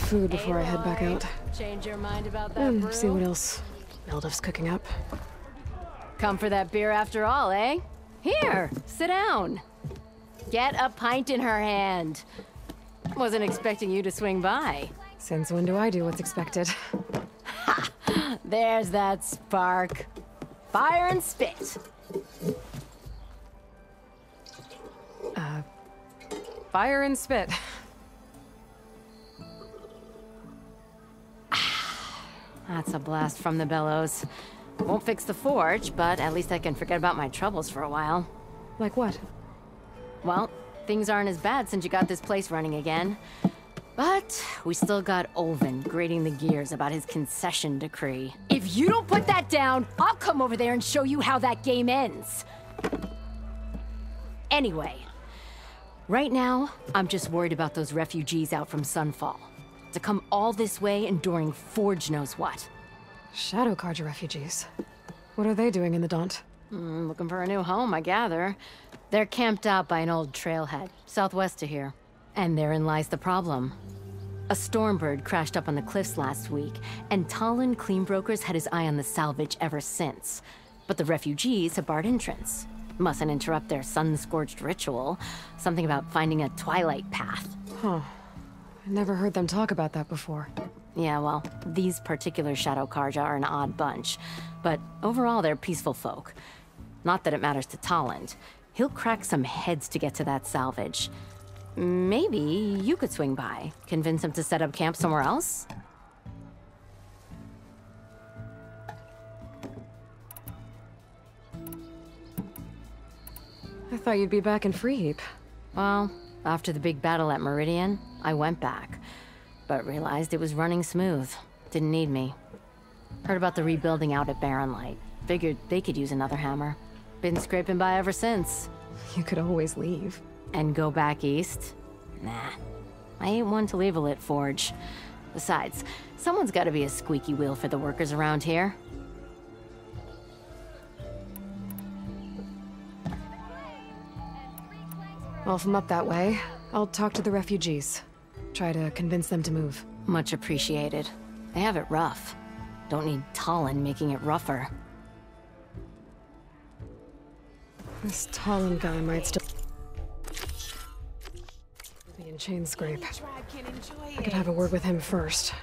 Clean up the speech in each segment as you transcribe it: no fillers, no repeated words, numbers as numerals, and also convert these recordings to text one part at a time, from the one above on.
food before I head back out. Change your mind about that And brew? see what else Meldiv's cooking up. Come for that beer after all, eh? Here, sit down. Get a pint in her hand. Wasn't expecting you to swing by. Since when do I do what's expected? There's that spark. Fire and spit. Fire and spit. That's a blast from the bellows. Won't fix the forge, but at least I can forget about my troubles for a while. Like what? Well, things aren't as bad since you got this place running again. But we still got Olvin grating the gears about his concession decree. If you don't put that down, I'll come over there and show you how that game ends. Anyway, right now, I'm just worried about those refugees out from Sunfall. To come all this way enduring Forge knows what. Shadow Carja refugees. What are they doing in the Daunt? Looking for a new home, I gather. They're camped out by an old trailhead, southwest of here. And therein lies the problem. A Stormbird crashed up on the cliffs last week, and Talon Cleanbrokers had his eye on the salvage ever since. But the refugees have barred entrance. Mustn't interrupt their sun-scorched ritual. Something about finding a twilight path. Huh. I never heard them talk about that before. Yeah, well, these particular Shadow Carja are an odd bunch. But overall, they're peaceful folk. Not that it matters to Talon. He'll crack some heads to get to that salvage. Maybe you could swing by, convince him to set up camp somewhere else? I thought you'd be back in Freeheap. Well, after the big battle at Meridian, I went back, but realized it was running smooth. Didn't need me. Heard about the rebuilding out at Barren Light. Figured they could use another hammer. Been scraping by ever since. You could always leave. And go back east? Nah. I ain't one to leave a lit forge. Besides, someone's gotta be a squeaky wheel for the workers around here. Well, if I'm up that way, I'll talk to the refugees. Try to convince them to move. Much appreciated. They have it rough. Don't need Talon making it rougher. This Talon guy might still be in Chainscrape. I could have a word with him first.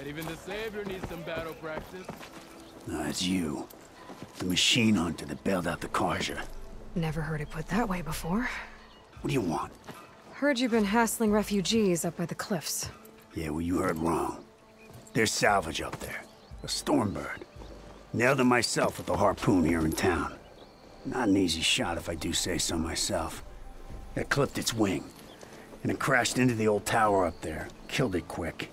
Even the Savior needs some battle practice. No, it's you. The machine hunter that bailed out the Carja. Never heard it put that way before. What do you want? Heard you've been hassling refugees up by the cliffs. Yeah, well, you heard wrong. There's salvage up there. A Stormbird. Nailed it myself with a harpoon here in town. Not an easy shot if I do say so myself. That clipped its wing. And it crashed into the old tower up there. Killed it quick.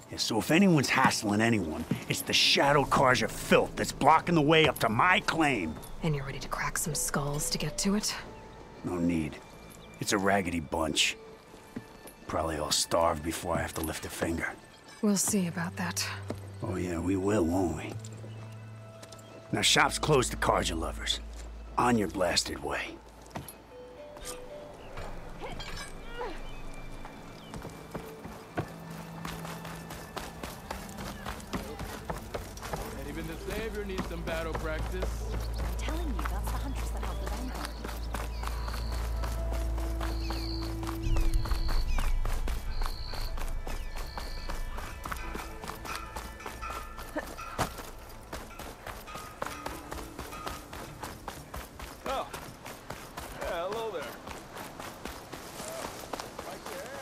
Yeah, so if anyone's hassling anyone, it's the Shadow Carja filth that's blocking the way up to my claim. And you're ready to crack some skulls to get to it? No need. It's a raggedy bunch. Probably all starved before I have to lift a finger. We'll see about that. Oh yeah, we will, won't we? Now shop's closed to Carja lovers. On your blasted way. Even the Savior needs some battle practice. I'm telling you, that's the huntress that helped the Vanguard. Oh. Yeah, hello there. Right there.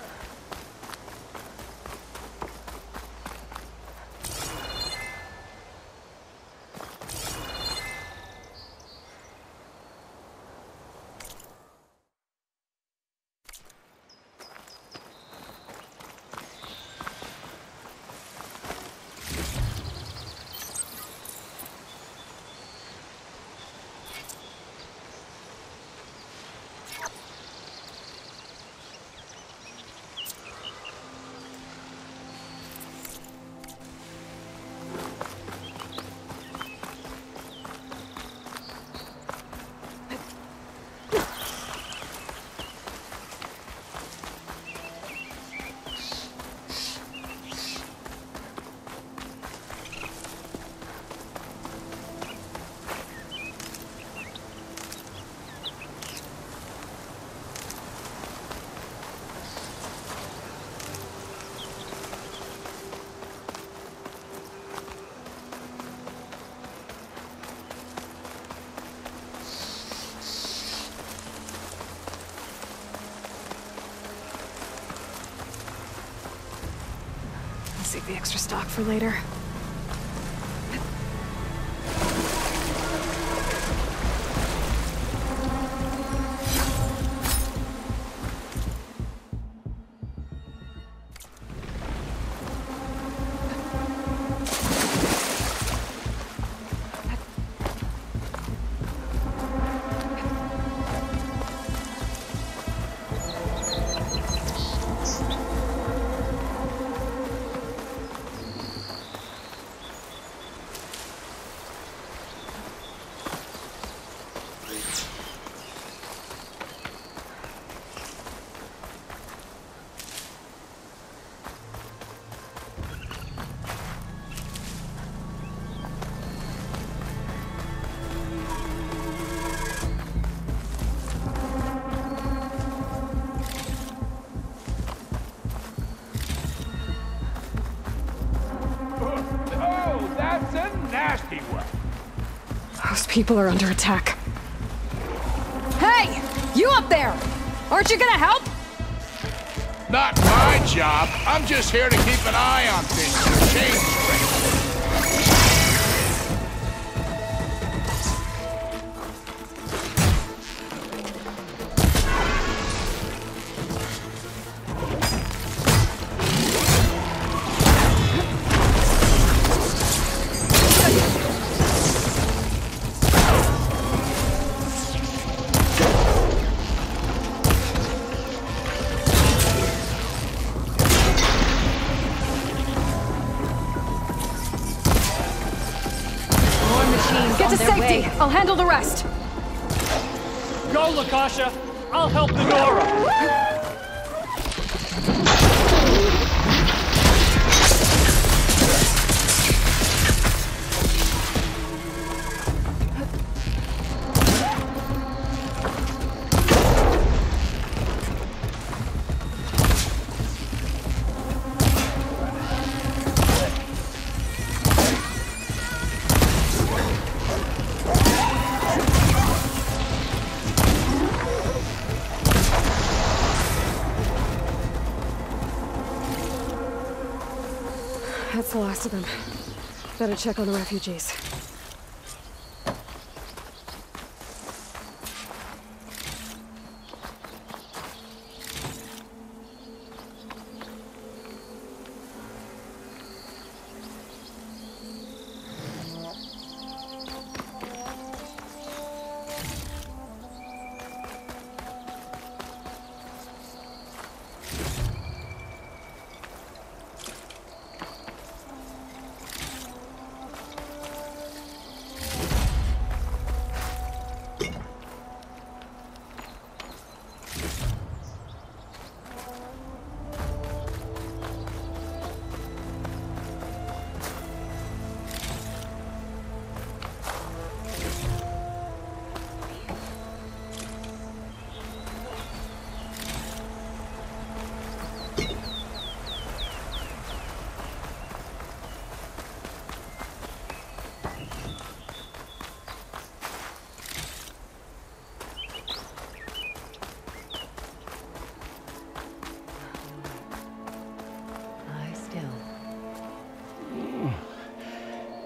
the extra stock for later. Nasty one. Those people are under attack. Hey! You up there! Aren't you gonna help? Not my job. I'm just here to keep an eye on things. Change things. Get to safety! I'll handle the rest! Go, Lakasha! I'll help the Nora! That's the last of them. Better check on the refugees.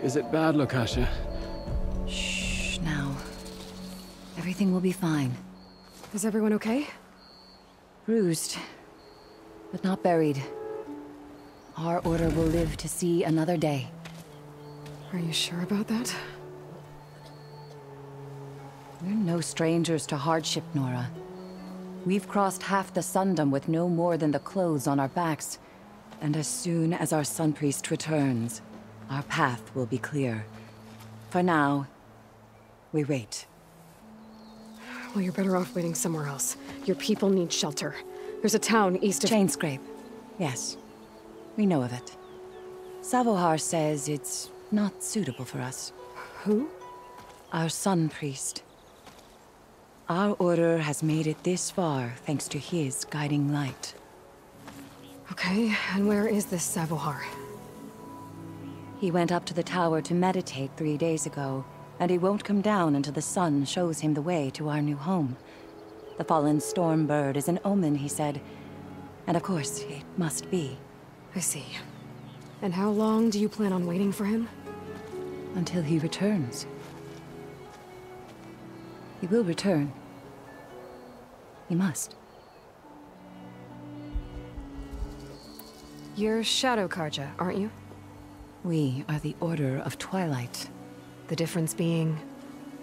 Is it bad, Lakasha? Shh, now. Everything will be fine. Is everyone okay? Bruised, but not buried. Our order will live to see another day. Are you sure about that? We're no strangers to hardship, Nora. We've crossed half the Sundom with no more than the clothes on our backs. And as soon as our Sun Priest returns, our path will be clear. For now, we wait. Well, you're better off waiting somewhere else. Your people need shelter. There's a town east of— Chainscrape. Yes. We know of it. Savohar says it's not suitable for us. Who? Our Sun Priest. Our order has made it this far thanks to his guiding light. Okay, and where is this Savohar? He went up to the tower to meditate 3 days ago, and he won't come down until the sun shows him the way to our new home. The fallen Stormbird is an omen, he said. And of course, it must be. I see. And how long do you plan on waiting for him? Until he returns. He will return. He must. You're Shadow Carja, aren't you? We are the Order of Twilight. The difference being...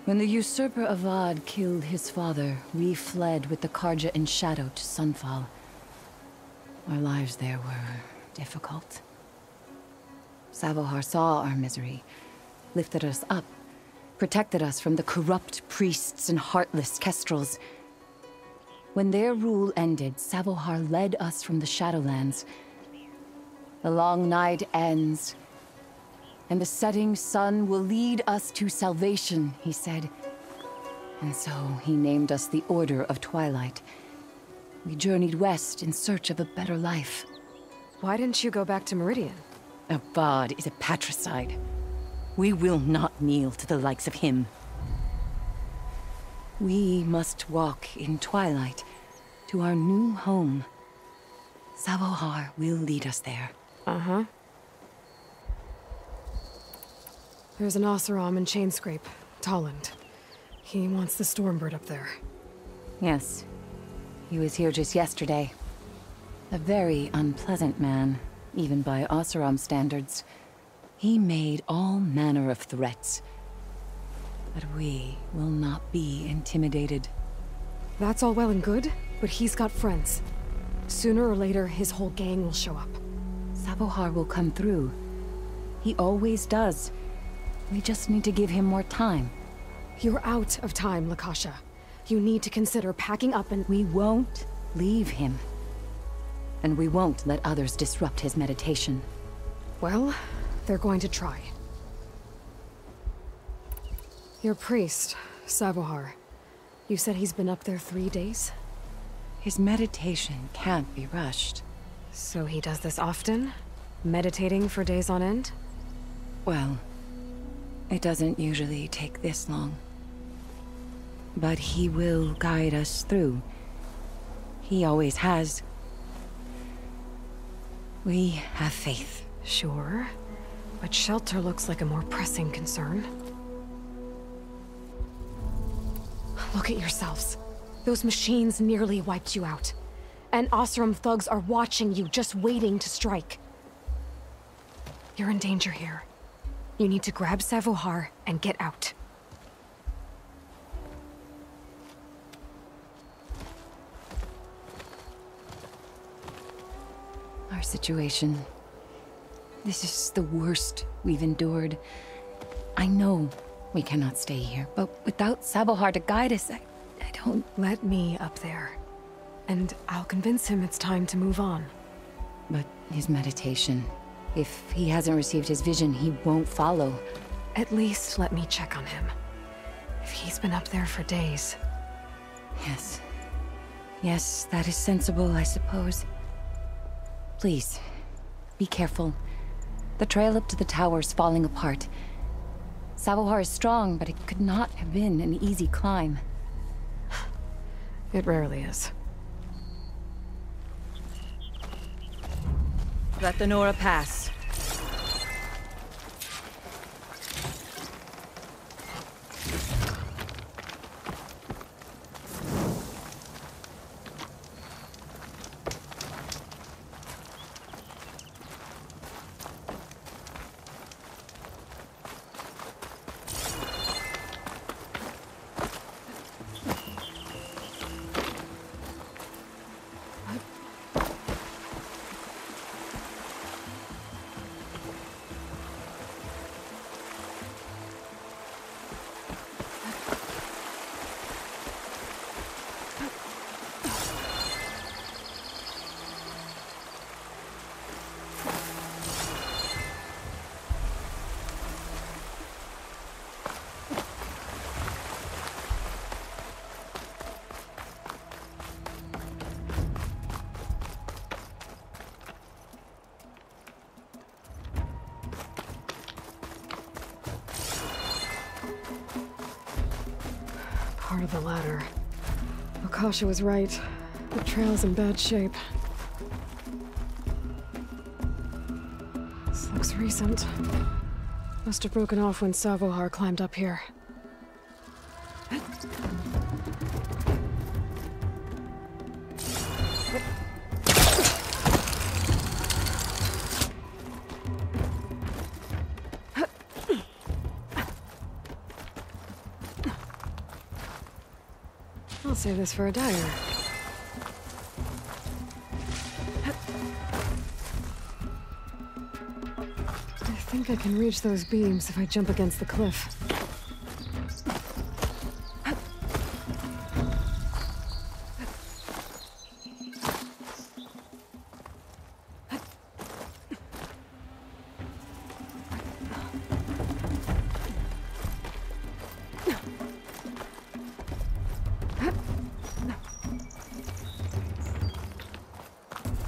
When the usurper Avad killed his father, we fled with the Carja in shadow to Sunfall. Our lives there were difficult. Savohar saw our misery, lifted us up, protected us from the corrupt priests and heartless Kestrels. When their rule ended, Savohar led us from the Shadowlands. The long night ends, and the setting sun will lead us to salvation, he said. And so he named us the Order of Twilight. We journeyed west in search of a better life. Why didn't you go back to Meridian? Avad is a patricide. We will not kneel to the likes of him. We must walk in Twilight to our new home. Savohar will lead us there. Uh-huh. There's an Oseram in Chainscrape, Tolland. He wants the Stormbird up there. Yes. He was here just yesterday. A very unpleasant man, even by Oseram standards. He made all manner of threats. But we will not be intimidated. That's all well and good, but he's got friends. Sooner or later, his whole gang will show up. Savohar will come through. He always does. We just need to give him more time. You're out of time, Lakasha. You need to consider packing up and... We won't leave him. And we won't let others disrupt his meditation. Well, they're going to try. Your priest, Savohar. You said he's been up there 3 days? His meditation can't be rushed. So he does this often? Meditating for days on end? Well, it doesn't usually take this long. But he will guide us through. He always has. We have faith. Sure. But shelter looks like a more pressing concern. Look at yourselves. Those machines nearly wiped you out. And Oseram thugs are watching you, just waiting to strike. You're in danger here. You need to grab Savohar and get out. Our situation... This is the worst we've endured. I know we cannot stay here, but without Savohar to guide us, I don't... Let me up there. And I'll convince him it's time to move on. But his meditation... If he hasn't received his vision, he won't follow. At least let me check on him. If he's been up there for days. Yes. Yes, that is sensible, I suppose. Please, be careful. The trail up to the tower's falling apart. Savohar is strong, but it could not have been an easy climb. It rarely is. Let the Nora pass. Part of the ladder. Akasha was right. The trail's in bad shape. This recent. Must have broken off when Savohar climbed up here. I'll save this for a dagger. I think I can reach those beams if I jump against the cliff.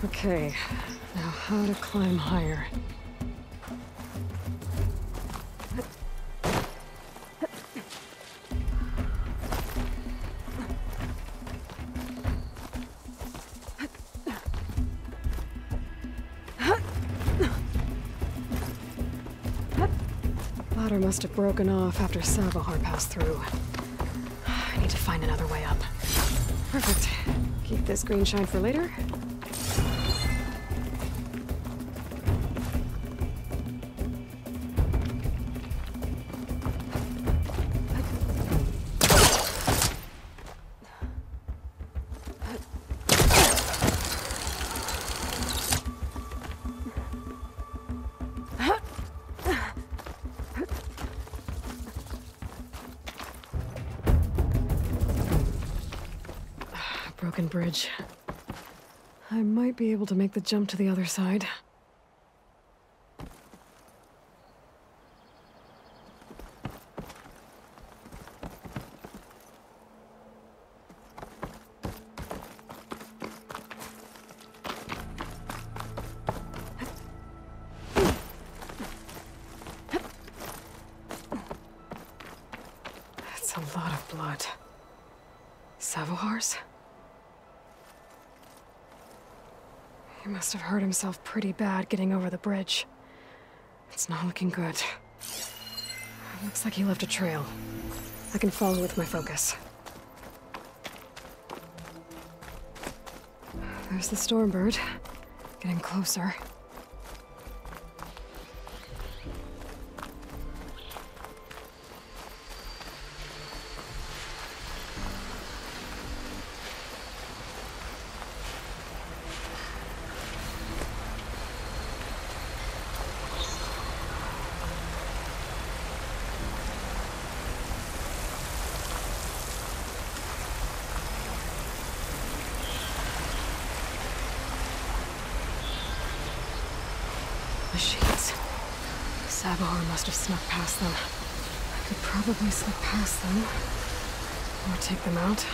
Okay, now how to climb higher. Ladder must have broken off after Savohar passed through. I need to find another way up. Perfect. Keep this green shine for later. Broken bridge. I might be able to make the jump to the other side. That's a lot of blood. Savohar's? He must have hurt himself pretty bad getting over the bridge. It's not looking good. It looks like he left a trail. I can follow with my focus. There's the Stormbird. Getting closer. Machines. Savohar must have snuck past them. I could probably slip past them. Or take them out.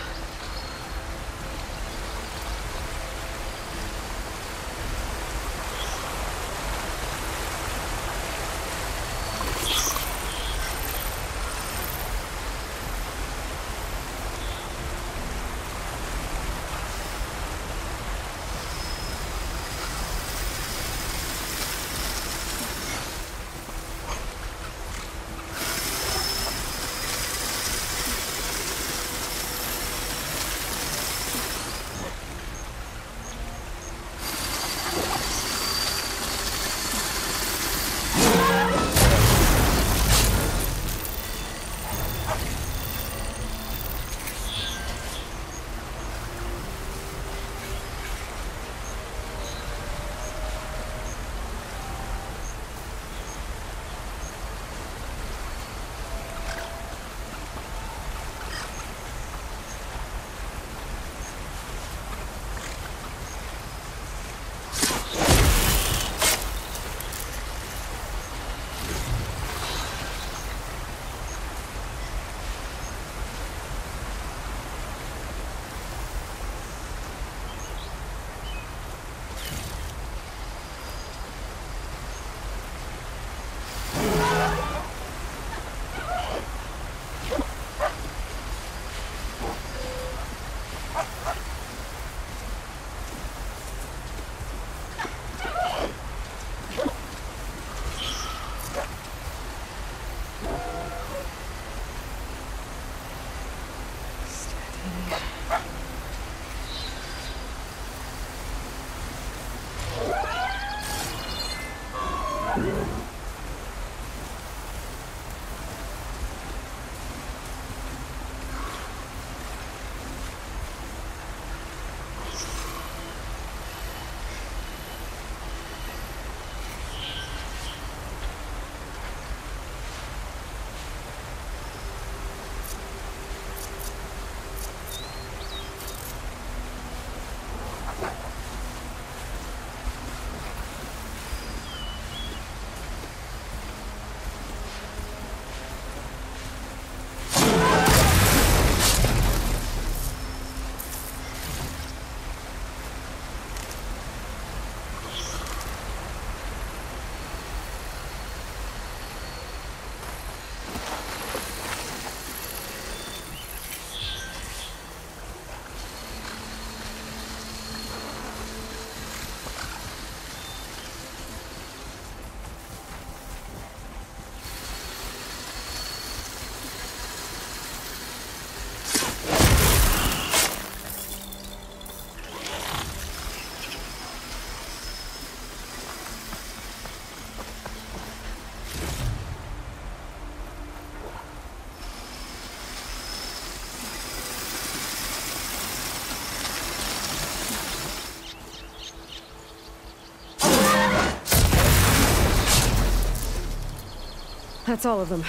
That's all of them.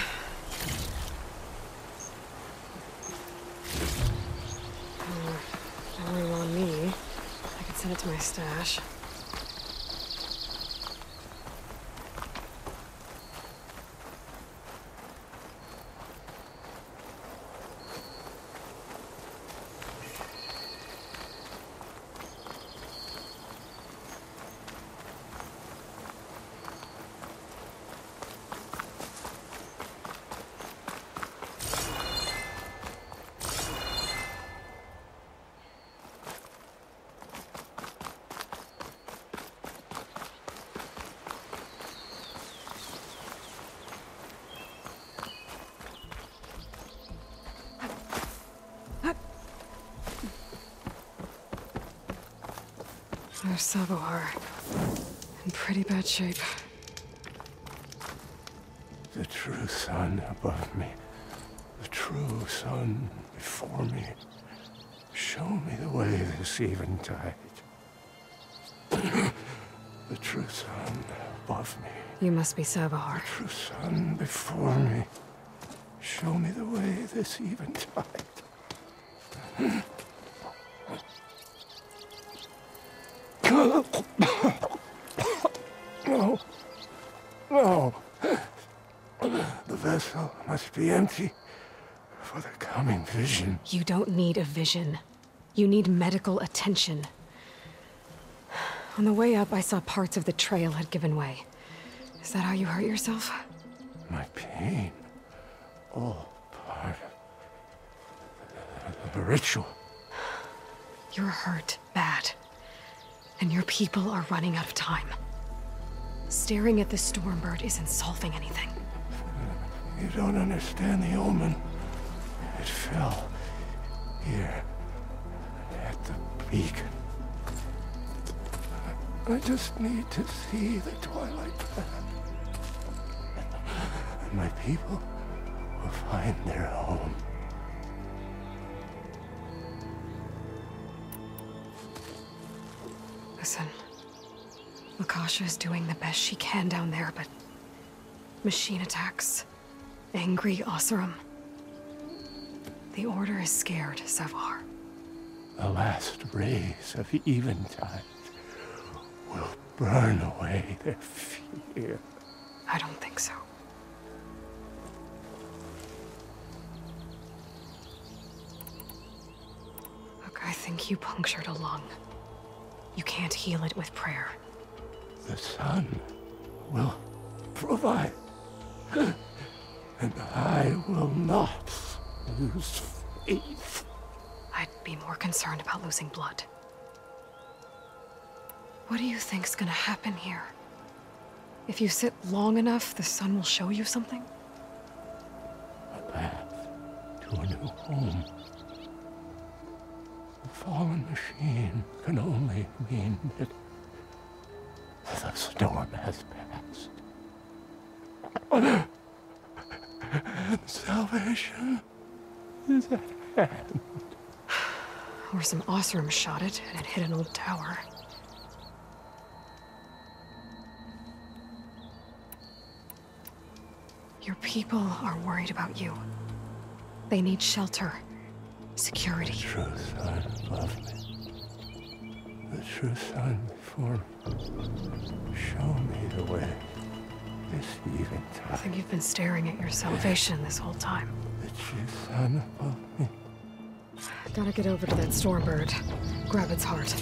Don't really want me. I could send it to my stash. There's Savohar. In pretty bad shape. The true sun above me. The true sun before me. Show me the way this eventide. The true sun above me. You must be Savohar. The true sun before me. Show me the way this eventide. No. No. The vessel must be empty for the coming vision. You don't need a vision. You need medical attention. On the way up, I saw parts of the trail had given way. Is that how you hurt yourself? My pain. All part of the ritual. You're hurt bad. And your people are running out of time. Staring at the Stormbird isn't solving anything. You don't understand the omen. It fell here at the beacon. I just need to see the twilight path. And my people will find their home. Listen, Lakasha is doing the best she can down there, but machine attacks, angry Oseram. The Order is scared, Savohar. The last rays of eventide will burn away their fear. I don't think so. Look, I think you punctured a lung. You can't heal it with prayer. The sun will provide. And I will not lose faith. I'd be more concerned about losing blood. What do you think's gonna happen here? If you sit long enough, the sun will show you something? A path to a new home. A fallen machine can only mean that the storm has passed. And salvation is at hand. Or some Oseram shot it, and it hit an old tower. Your people are worried about you. They need shelter, security. The true sun above me. The true sun before me. Show me the way. This I eventide. think you've been staring at your salvation this whole time. The true sun above me. Gotta get over to that Stormbird. Grab its heart.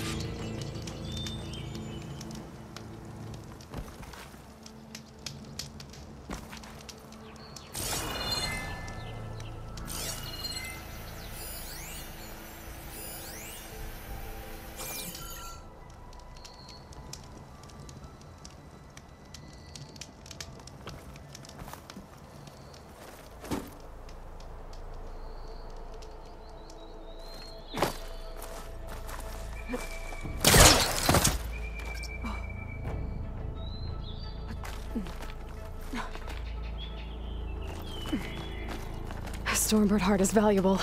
Stormbird heart is valuable.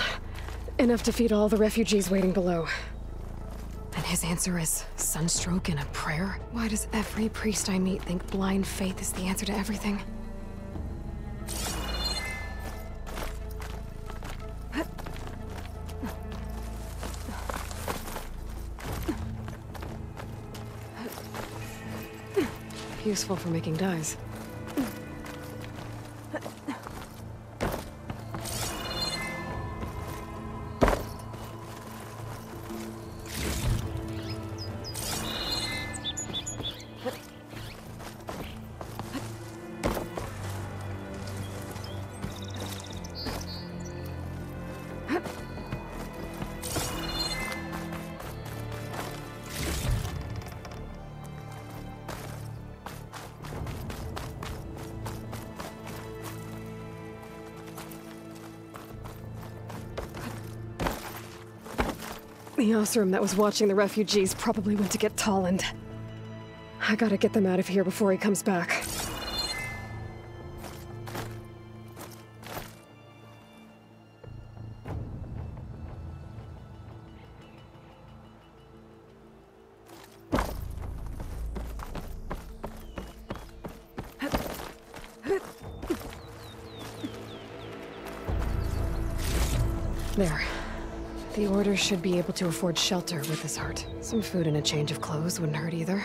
Enough to feed all the refugees waiting below. And his answer is sunstroke and a prayer? Why does every priest I meet think blind faith is the answer to everything? Useful for making dyes. The Oseram that was watching the refugees probably went to get Tolland. I gotta get them out of here before he comes back. There. The Order should be able to afford shelter with this heart. Some food and a change of clothes wouldn't hurt either.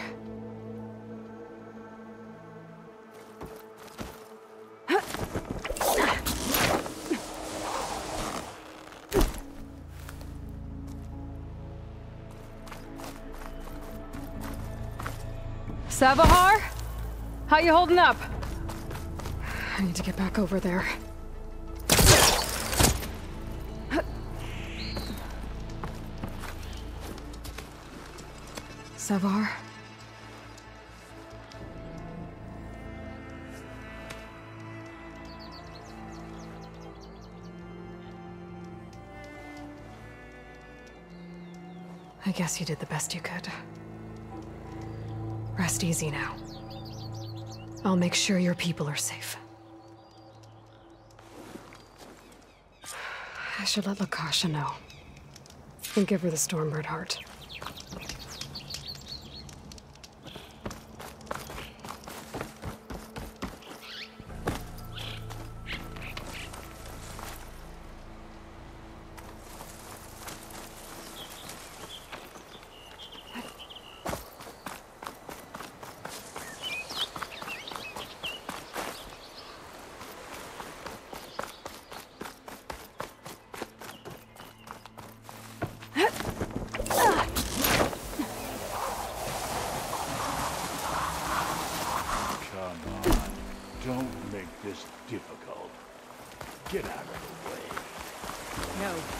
Savahar? How you holding up? I need to get back over there. Savar? I guess you did the best you could. Rest easy now. I'll make sure your people are safe. I should let Lakasha know. And give her the Stormbird heart.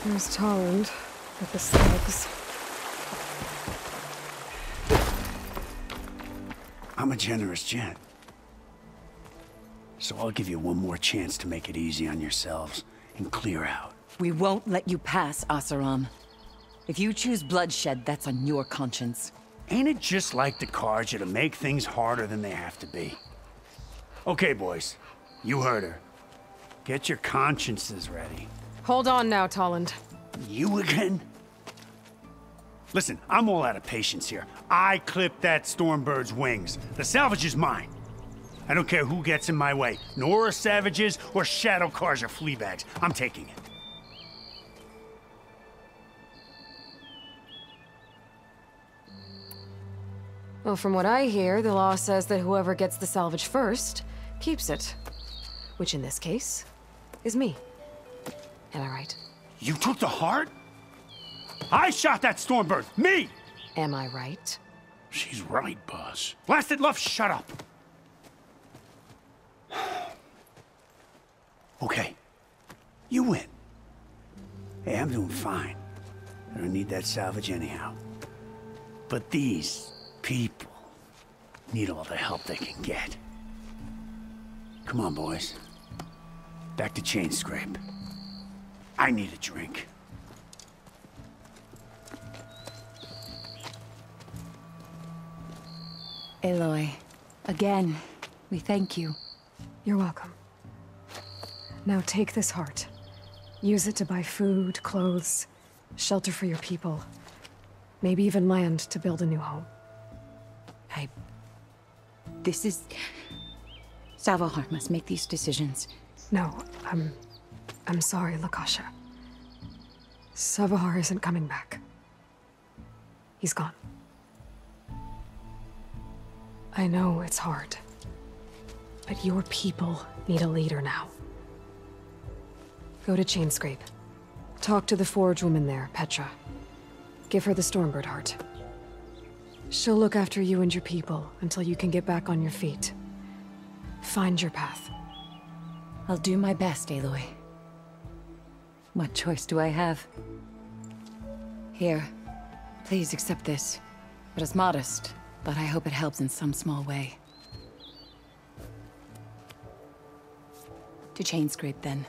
There's Tolland with the slugs. I'm a generous gent. So I'll give you one more chance to make it easy on yourselves and clear out. We won't let you pass, Oseram. If you choose bloodshed, that's on your conscience. Ain't it just like the Carja to make things harder than they have to be? Okay, boys. You heard her. Get your consciences ready. Hold on now, Tolland. You again? Listen, I'm all out of patience here. I clipped that Stormbird's wings. The salvage is mine. I don't care who gets in my way. Nora savages or Shadow Carja fleabags. I'm taking it. Well, from what I hear, the law says that whoever gets the salvage first keeps it. Which in this case is me. Am I right? You took the heart? I shot that Stormbird! Me! Am I right? She's right, boss. Blasted love, shut up! Okay. You win. Hey, I'm doing fine. I don't need that salvage anyhow. But these people need all the help they can get. Come on, boys. Back to Chainscrape. I need a drink. Aloy, again, we thank you. You're welcome. Now take this heart. Use it to buy food, clothes, shelter for your people. Maybe even land to build a new home. This is... Savahar must make these decisions. No, I'm sorry, Lakasha. Savahar isn't coming back. He's gone. I know it's hard. But your people need a leader now. Go to Chainscrape. Talk to the Forge woman there, Petra. Give her the Stormbird heart. She'll look after you and your people until you can get back on your feet. Find your path. I'll do my best, Aloy. What choice do I have? Here. Please accept this. It is modest, but I hope it helps in some small way. To Chainscrape, then.